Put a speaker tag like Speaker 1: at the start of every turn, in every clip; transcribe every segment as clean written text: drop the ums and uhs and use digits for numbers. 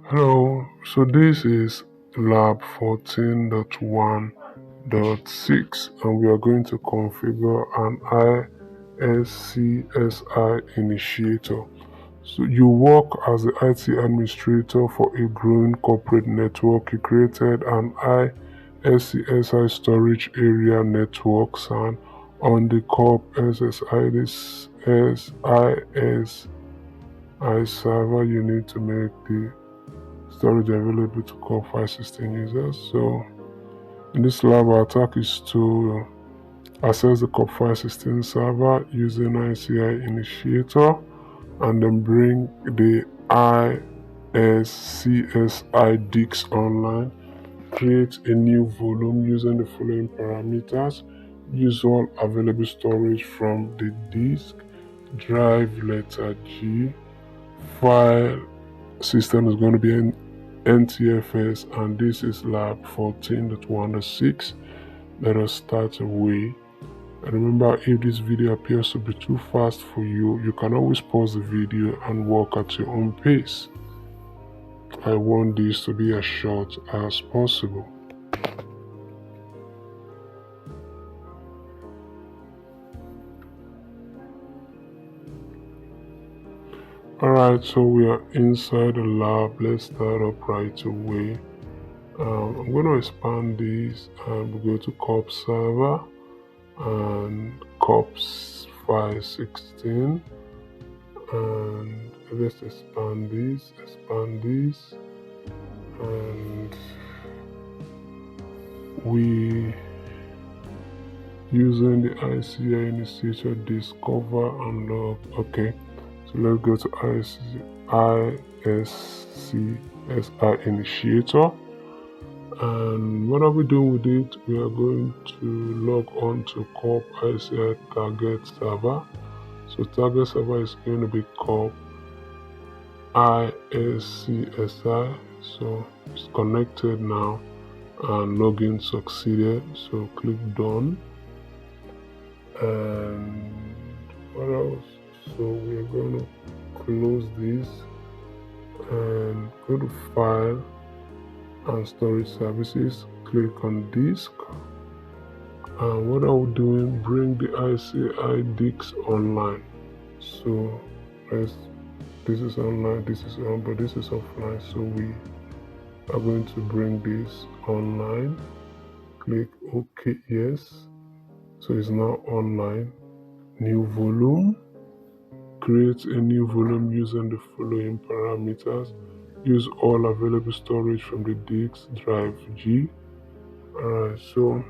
Speaker 1: Hello, so this is lab 14.1.6 and we are going to configure an ISCSI Initiator. So you work as the IT administrator for a growing corporate network. You created an ISCSI storage area network and on the CompTIA server you need to make the storage available to CompTIA system users. So in this lab, our attack is to access the CompTIA system server using ISCSI Initiator and then bring the ISCSI disk online. Create a new volume using the following parameters. Use all available storage from the disk, drive letter G, file system is going to be in NTFS, and this is lab 14.1.6. Let us start away. And remember, if this video appears to be too fast for you, you can always pause the video and work at your own pace. I want this to be as short as possible. Alright, so we are inside the lab. Let's start up right away. I'm going to expand this and we go to COP server and COPS file 16, and let's expand this, and we using the ISCSI Initiator discover and log. Okay, so let's go to ISCSI Initiator. And what are we doing with it? We are going to log on to COP ISCSI target server. So target server is going to be COP ISCSI. So it's connected now and login succeeded. So click done. And what else? So we're going to close this and go to file and storage services, click on disk, and what are we doing? Bring the ISCSI disk online. So this is online, this is on, but this is offline, so we are going to bring this online. Click OK, yes, so it's now online. New volume, create a new volume using the following parameters. Use all available storage from the disk, drive G. Alright, so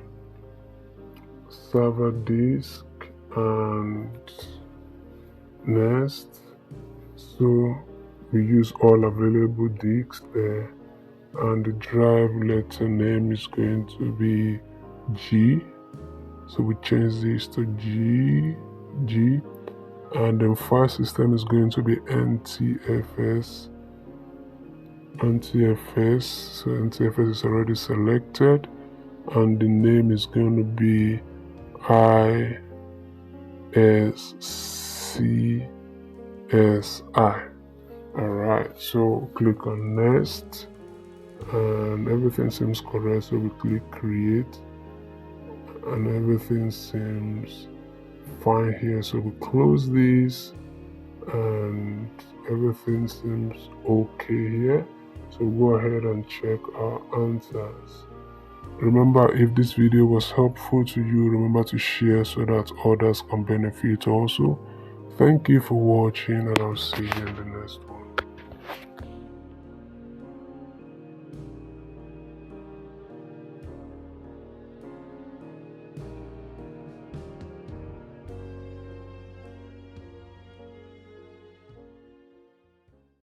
Speaker 1: server disk and next. So we use all available disks there, and the drive letter name is going to be G. So we change this to G, and then file system is going to be NTFS. So NTFS is already selected, and the name is going to be ISCSI. Alright, so click on next, and everything seems correct, so we click create, and everything seems fine here, so we close this and everything seems okay here. So go ahead and check our answers. Remember, if this video was helpful to you, remember to share so that others can benefit also. Thank you for watching, and I'll see you in the next one.